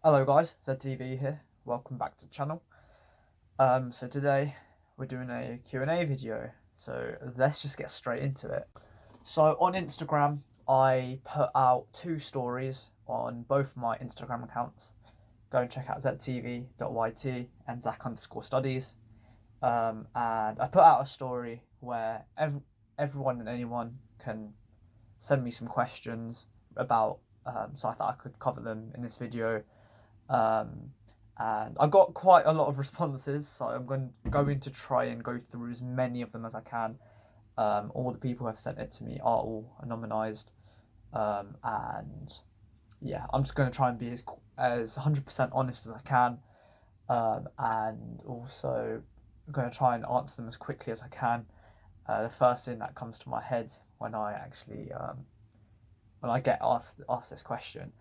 Hello guys, zedtv here. Welcome back to the channel. So today we're doing a Q&A video. So let's just get straight into it. So on Instagram, I put out 2 stories on both my Instagram accounts. Go and check out zedtv.yt and Zach_studies. And I put out a story where everyone and anyone can send me some questions about. So I thought I could cover them in this video. And I got quite a lot of responses, so I'm going to try and go through as many of them as I can. All the people who have sent it to me are all anonymized, and yeah, I'm just going to try and be as 100% honest as I can, and also going to try and answer them as quickly as I can. The first thing that comes to my head when I actually when I get asked this question.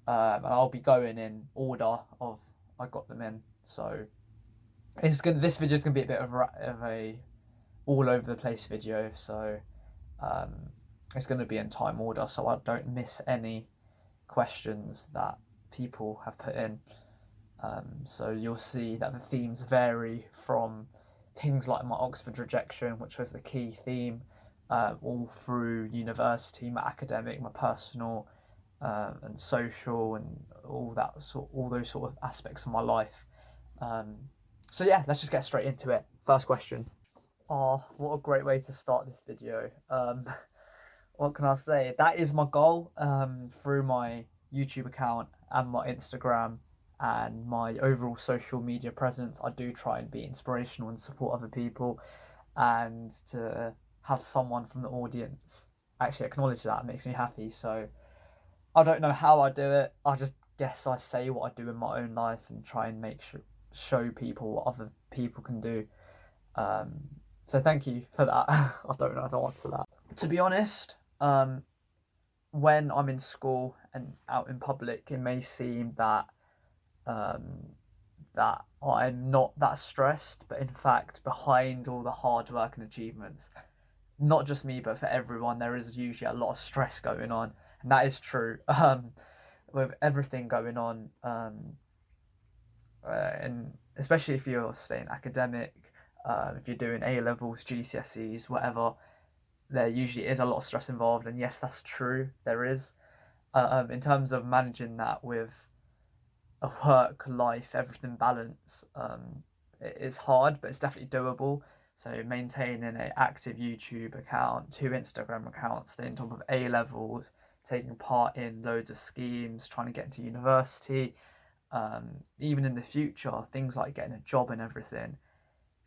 And I'll be going in order of I got them in. So this video is gonna be a bit of a all over the place video. So it's gonna be in time order, so I don't miss any questions that people have put in. So you'll see that the themes vary from things like my Oxford rejection, which was the key theme, all through university, my academic, my personal. And social and all those sort of aspects of my life. So yeah, let's just get straight into it. First question. Oh, what a great way to start this video. What can I say? That is my goal through my YouTube account and my Instagram and my overall social media presence. I do try and be inspirational and support other people, and to have someone from the audience actually acknowledge that makes me happy. So I don't know how I do it. I just guess I say what I do in my own life and try and show people what other people can do. So thank you for that. I don't know the answer to that. To be honest, when I'm in school and out in public, it may seem that that I'm not that stressed, but in fact, behind all the hard work and achievements, not just me, but for everyone, there is usually a lot of stress going on. And that is true. With everything going on, and especially if you're staying academic, if you're doing A levels, GCSEs, whatever, there usually is a lot of stress involved. And yes, that's true. There is. In terms of managing that with a work life, everything balance, it is hard, but it's definitely doable. So maintaining an active YouTube account, 2 Instagram accounts, staying on top of A levels, taking part in loads of schemes, trying to get into university, even in the future, things like getting a job and everything.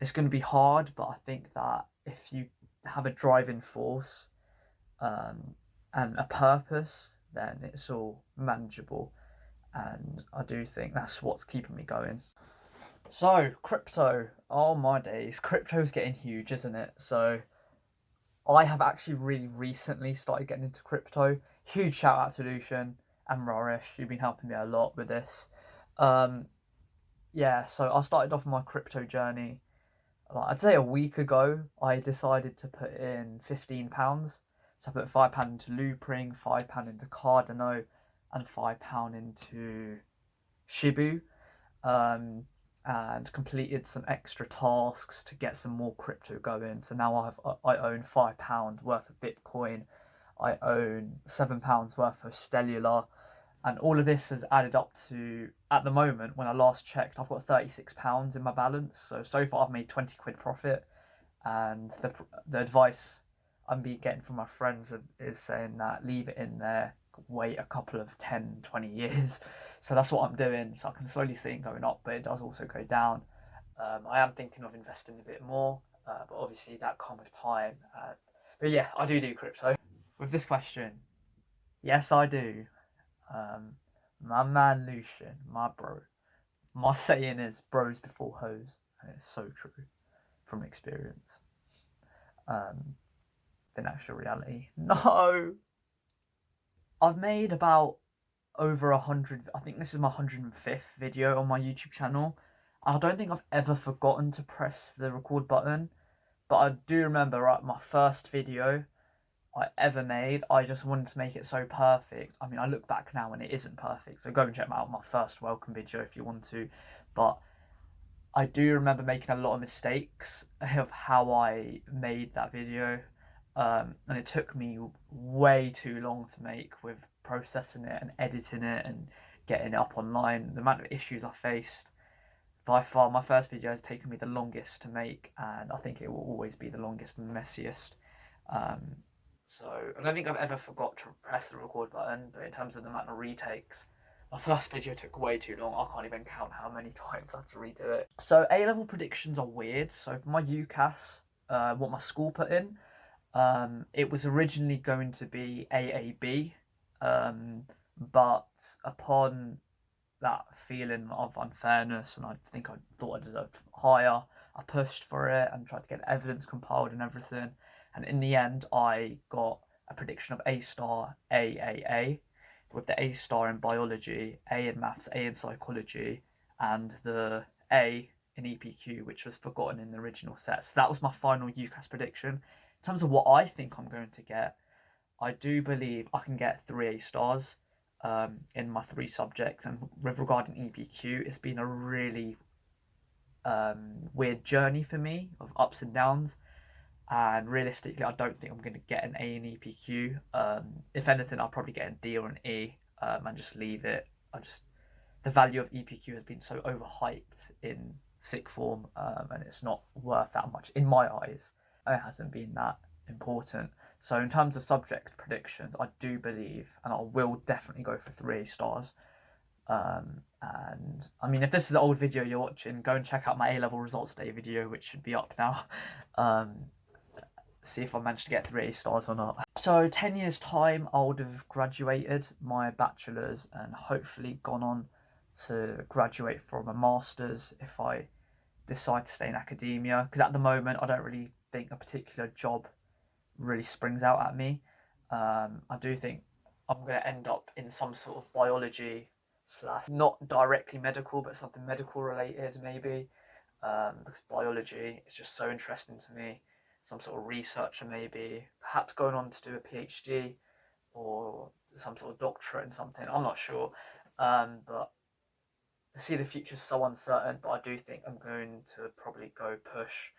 It's going to be hard, but I think that if you have a driving force and a purpose, then it's all manageable. And I do think that's what's keeping me going. So, crypto. Oh my days, crypto's getting huge, isn't it? So I have actually really recently started getting into crypto. Huge shout out to Lucian and Rorish. You've been helping me a lot with this. Yeah, so I started off my crypto journey. I'd say a week ago, I decided to put in £15. So I put £5 into Loopring, £5 into Cardano, and £5 into Shibu. And completed some extra tasks to get some more crypto going. So now I own £5 worth of Bitcoin. I own £7 worth of Stellar, and all of this has added up to, at the moment, when I last checked, I've got £36 in my balance. So far I've made 20 quid profit, and the advice I'm getting from my friends is saying that leave it in there, wait a couple of 10-20 years. So that's what I'm doing. So I can slowly see it going up, but it does also go down. I am thinking of investing a bit more, but obviously that comes with time. But yeah, I do crypto. With this question, yes, I do. My man Lucian, my bro. My saying is bros before hoes, and it's so true from experience. Than actual reality. No, I've made about over 100. I think this is my 105th video on my YouTube channel. I don't think I've ever forgotten to press the record button, but I do remember, right, my first video, I ever made. I just wanted to make it so perfect. I mean, I look back now and it isn't perfect, so go and check out my first welcome video if you want to. But I do remember making a lot of mistakes of how I made that video. And it took me way too long to make, with processing it and editing it and getting it up online. The amount of issues I faced, by far my first video has taken me the longest to make, and I think it will always be the longest and messiest. So I don't think I've ever forgot to press the record button, but in terms of the amount of retakes, my first video took way too long. I can't even count how many times I had to redo it. So A-level predictions are weird. So for my UCAS, what my school put in, it was originally going to be AAB, but upon that feeling of unfairness, and I think I thought I deserved higher, I pushed for it and tried to get evidence compiled and everything. And in the end, I got a prediction of A star, A, with the A star in biology, A in maths, A in psychology, and the A in EPQ, which was forgotten in the original set. So that was my final UCAS prediction. In terms of what I think I'm going to get, I do believe I can get 3 A stars in my 3 subjects. And with regarding EPQ, it's been a really weird journey for me of ups and downs. And realistically, I don't think I'm going to get an A in EPQ. If anything, I'll probably get a D or an E and just leave it. The value of EPQ has been so overhyped in sixth form, and it's not worth that much in my eyes. It hasn't been that important. So in terms of subject predictions, I do believe, and I will definitely go for 3 stars. And I mean, if this is the old video you're watching, go and check out my A-level results day video, which should be up now. See if I managed to get 3 stars or not. So 10 years time, I would have graduated my bachelor's and hopefully gone on to graduate from a master's if I decide to stay in academia, because at the moment I don't really think a particular job really springs out at me. I do think I'm going to end up in some sort of biology / not directly medical, but something medical related maybe, because biology is just so interesting to me. Some sort of researcher maybe, perhaps going on to do a PhD or some sort of doctorate in something. I'm not sure, but I see the future's so uncertain. But I do think I'm going to probably go push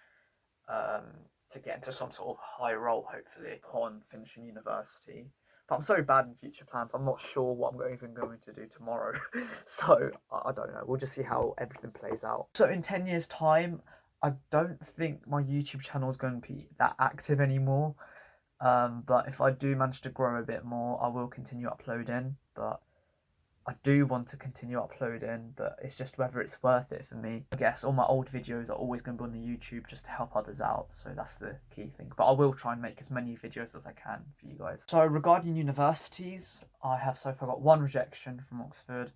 to get into some sort of high role, hopefully, upon finishing university. But I'm so bad in future plans, I'm not sure what I'm even going to do tomorrow. So I don't know. We'll just see how everything plays out. So in 10 years' time, I don't think my YouTube channel is going to be that active anymore. But if I do manage to grow a bit more, I will continue uploading. But I do want to continue uploading, but it's just whether it's worth it for me. I guess all my old videos are always going to be on the YouTube just to help others out, so that's the key thing. But I will try and make as many videos as I can for you guys. So regarding universities, I have so far got 1 rejection from Oxford.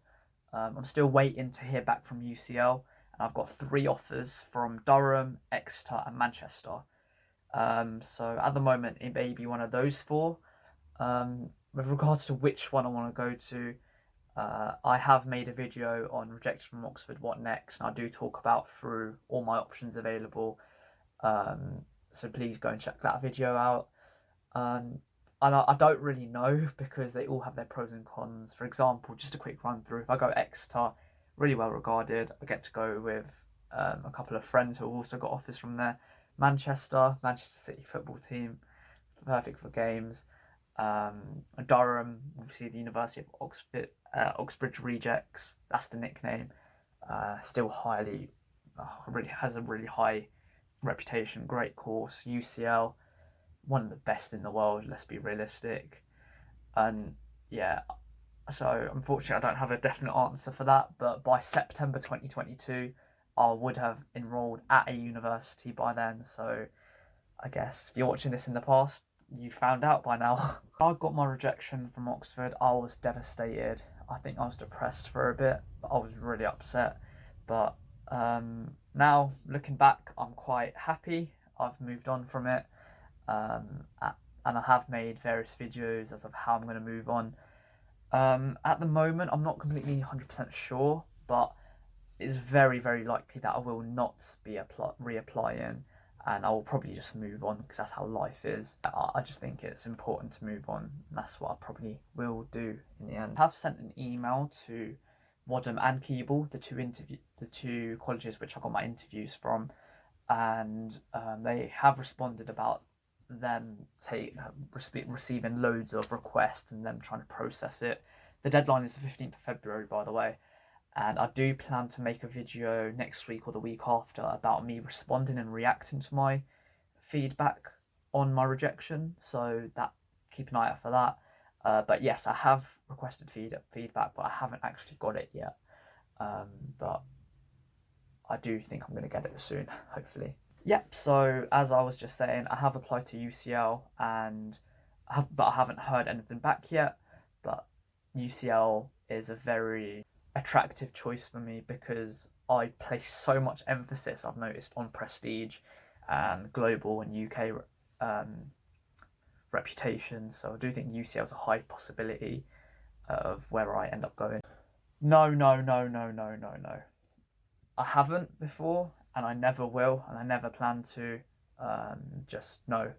I'm still waiting to hear back from UCL, and I've got 3 offers from Durham, Exeter and Manchester. So at the moment it may be one of those 4. With regards to which one I want to go to, I have made a video on Rejection from Oxford, what next, and I do talk about through all my options available. So please go and check that video out. And I don't really know, because they all have their pros and cons. For example, just a quick run through, if I go Exeter, really well regarded, I get to go with a couple of friends who have also got offers from there. Manchester City football team, perfect for games. Durham, obviously the University of Oxford, Oxbridge Rejects, that's the nickname. Still really has a really high reputation, great course. UCL, one of the best in the world, let's be realistic. And yeah, so unfortunately I don't have a definite answer for that, but by September 2022 I would have enrolled at a university by then. So I guess if you're watching this in the past, you found out by now. I got my rejection from Oxford. I was devastated. I think I was depressed for a bit, but I was really upset. But now looking back, I'm quite happy. I've moved on from it, and I have made various videos as of how I'm going to move on. At the moment, I'm not completely 100% sure, but it's very, very likely that I will not be reapplying, and I will probably just move on because that's how life is. I just think it's important to move on, and that's what I probably will do in the end. I have sent an email to Wadham and Keble, the two colleges which I got my interviews from, and they have responded about them receiving loads of requests and them trying to process it. The deadline is the 15th of February, by the way, and I do plan to make a video next week or the week after about me responding and reacting to my feedback on my rejection, so that keep an eye out for that. But yes, I have requested feedback, but I haven't actually got it yet. But I do think I'm going to get it soon, hopefully. Yep, so as I was just saying, I have applied to UCL, but I haven't heard anything back yet. But UCL is a very attractive choice for me because I place so much emphasis, I've noticed, on prestige and global and UK reputation. So I do think UCL is a high possibility of where I end up going. No. I haven't before, and I never will, and I never plan to. Just no,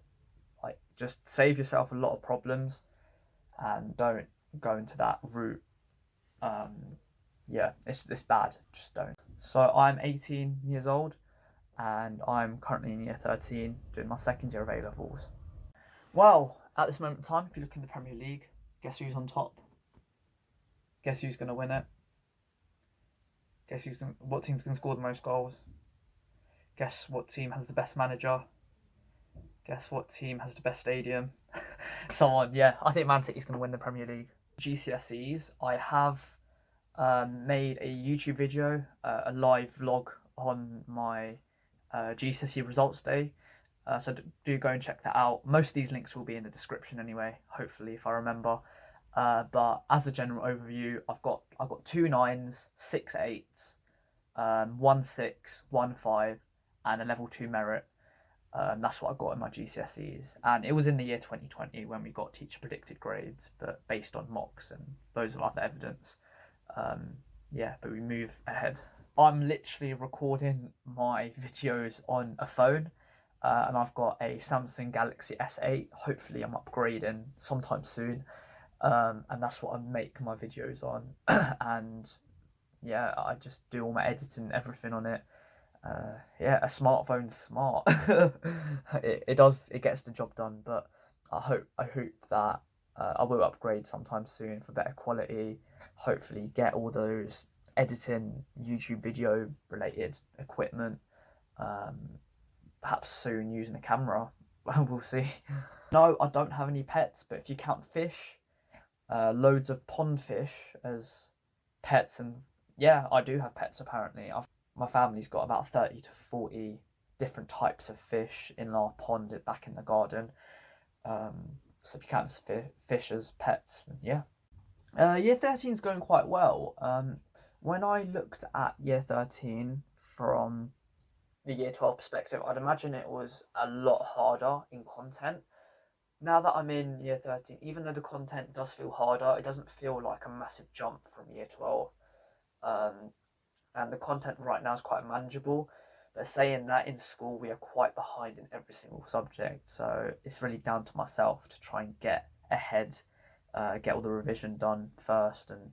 like, just save yourself a lot of problems, and don't go into that route. Yeah, it's bad. Just don't. So I'm 18 years old, and I'm currently in year 13, doing my second year of A levels. Well, at this moment in time, if you look in the Premier League, guess who's on top? Guess who's going to win it? Guess what team's going to score the most goals? Guess what team has the best manager? Guess what team has the best stadium? So on. Yeah, I think Man City's going to win the Premier League. GCSEs, I have made a YouTube video, a live vlog on my GCSE results day. So do go and check that out. Most of these links will be in the description anyway, hopefully, if I remember. But as a general overview, I've got 2 9s, 6 8s, 1 6, 1 5, and a level 2 merit. That's what I got in my GCSEs, and it was in the year 2020 when we got teacher predicted grades, but based on mocks and loads of other evidence. Yeah, but we move ahead. I'm literally recording my videos on a phone, and I've got a Samsung Galaxy S8. Hopefully I'm upgrading sometime soon. And that's what I make my videos on. And yeah, I just do all my editing and everything on it. Yeah, a smartphone's smart. It gets the job done. But I hope that I will upgrade sometime soon for better quality. Hopefully get all those editing, YouTube video related equipment. Perhaps soon using a camera. We'll see. No, I don't have any pets, but if you count fish, loads of pond fish as pets, and yeah, I do have pets apparently. My family's got about 30 to 40 different types of fish in our pond back in the garden. So if you count fish as pets, then yeah. Year 13 is going quite well. When I looked at year 13 from the year 12 perspective, I'd imagine it was a lot harder in content. Now that I'm in year 13, even though the content does feel harder, it doesn't feel like a massive jump from year 12. And the content right now is quite manageable. But saying that, in school we are quite behind in every single subject. So it's really down to myself to try and get ahead, get all the revision done first and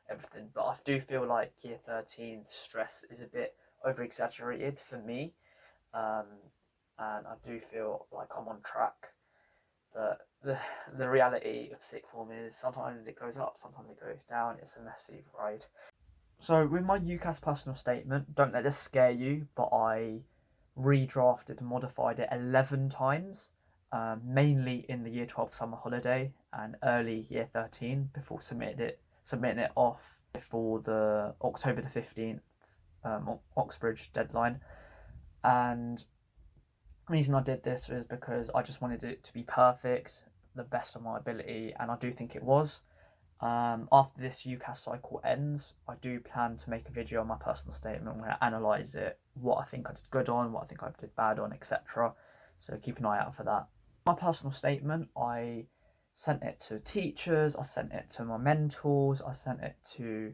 everything. But I do feel like year 13 stress is a bit over-exaggerated for me. And I do feel like I'm on track. But the reality of sixth form is sometimes it goes up, sometimes it goes down. It's a massive ride. So with my UCAS personal statement, don't let this scare you, but I redrafted and modified it 11 times, mainly in the year 12 summer holiday and early year 13 before submitting it off before the October the 15th Oxbridge deadline. And the reason I did this was because I just wanted it to be perfect, the best of my ability, and I do think it was. After this UCAS cycle ends, I do plan to make a video on my personal statement where I analyse it, what I think I did good on, what I think I did bad on, etc. So keep an eye out for that. My personal statement, I sent it to teachers, I sent it to my mentors, I sent it to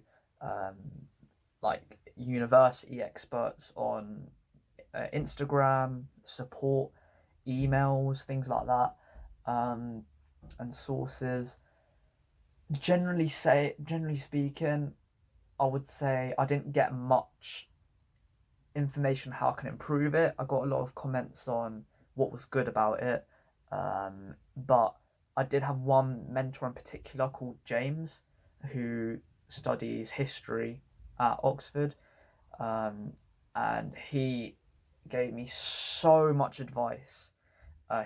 like university experts on Instagram, support, emails, things like that, and sources. Generally speaking, I would say I didn't get much information how I can improve it. I got a lot of comments on what was good about it, but I did have one mentor in particular called James, who studies history at Oxford, and he gave me so much advice.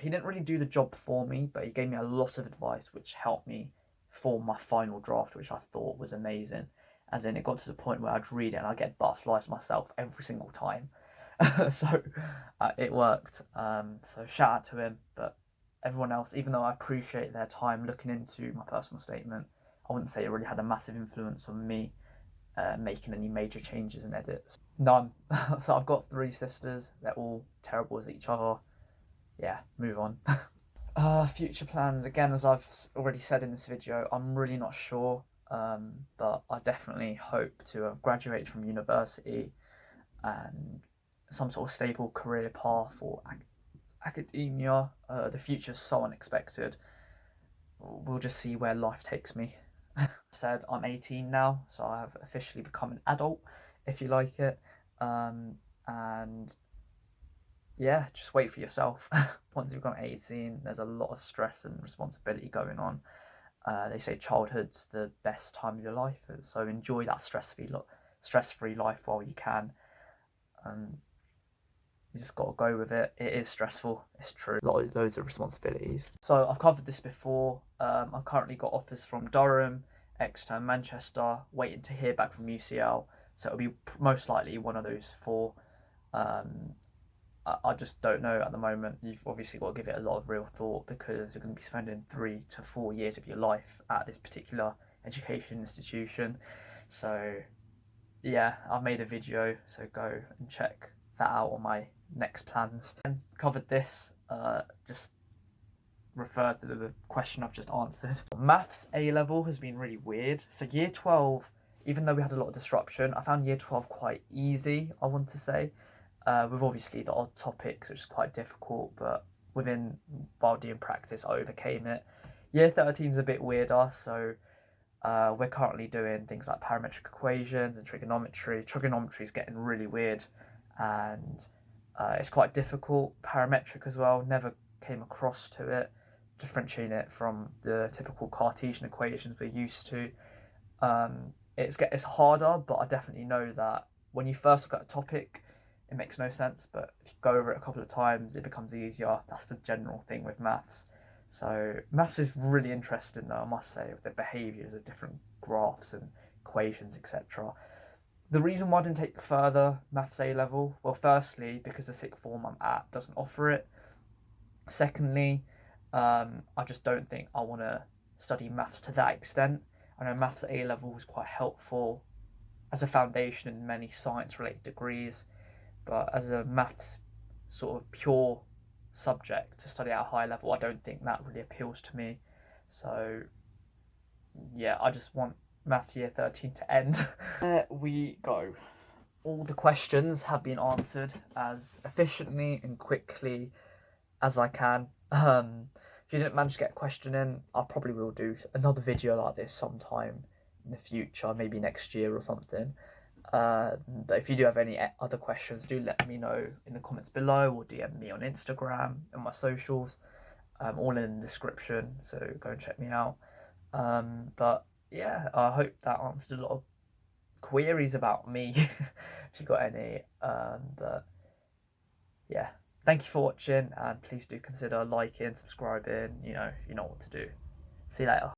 He didn't really do the job for me, but he gave me a lot of advice which helped me form my final draft, which I thought was amazing. As in, it got to the point where I'd read it and I'd get butterflies myself every single time. So it worked. So shout out to him. But everyone else, even though I appreciate their time looking into my personal statement, I wouldn't say it really had a massive influence on me making any major changes and edits. None. So I've got 3 sisters. They're all terrible as each other. Yeah, move on. Future plans, again, as I've already said in this video, I'm really not sure, but I definitely hope to have graduated from university and some sort of stable career path or academia. The future's so unexpected. We'll just see where life takes me. Said I'm 18 now, so I have officially become an adult, if you like it, and yeah, just wait for yourself. Once you've become 18, there's a lot of stress and responsibility going on. They say childhood's the best time of your life, so enjoy that stress-free life while you can. You just got to go with it. It is stressful, it's true. Loads of responsibilities. So I've covered this before. I've currently got offers from Durham, Exeter and Manchester, waiting to hear back from UCL. So it'll be most likely one of those 4. I just don't know at the moment. You've obviously got to give it a lot of real thought because you're going to be spending 3 to 4 years of your life at this particular education institution. So yeah, I've made a video, so go and check that out on my next plans. And covered this, just refer to the question I've just answered. Maths A-level has been really weird. So year 12, even though we had a lot of disruption, I found year 12 quite easy, I want to say. With obviously the odd topics, which is quite difficult, but while doing practice, I overcame it. Year 13 is a bit weirder, so we're currently doing things like parametric equations and trigonometry. Trigonometry is getting really weird, and it's quite difficult. Parametric as well, never came across to it, differentiating it from the typical Cartesian equations we're used to. It's harder, but I definitely know that when you first look at a topic, it makes no sense, but if you go over it a couple of times, it becomes easier. That's the general thing with maths. So maths is really interesting though, I must say, with the behaviours of different graphs and equations, etc. The reason why I didn't take further maths A-level, well, firstly, because the sixth form I'm at doesn't offer it. Secondly, I just don't think I want to study maths to that extent. I know maths at A-level is quite helpful as a foundation in many science-related degrees, but as a maths sort of pure subject to study at a high level, I don't think that really appeals to me. So yeah, I just want maths year 13 to end. There we go. All the questions have been answered as efficiently and quickly as I can. If you didn't manage to get a question in, I probably will do another video like this sometime in the future, maybe next year or something. But if you do have any other questions, do let me know in the comments below or DM me on Instagram and my socials, all in the description, so go and check me out. But yeah, I hope that answered a lot of queries about me, if you got any. But yeah, thank you for watching, and please do consider liking, subscribing, you know what to do. See you later.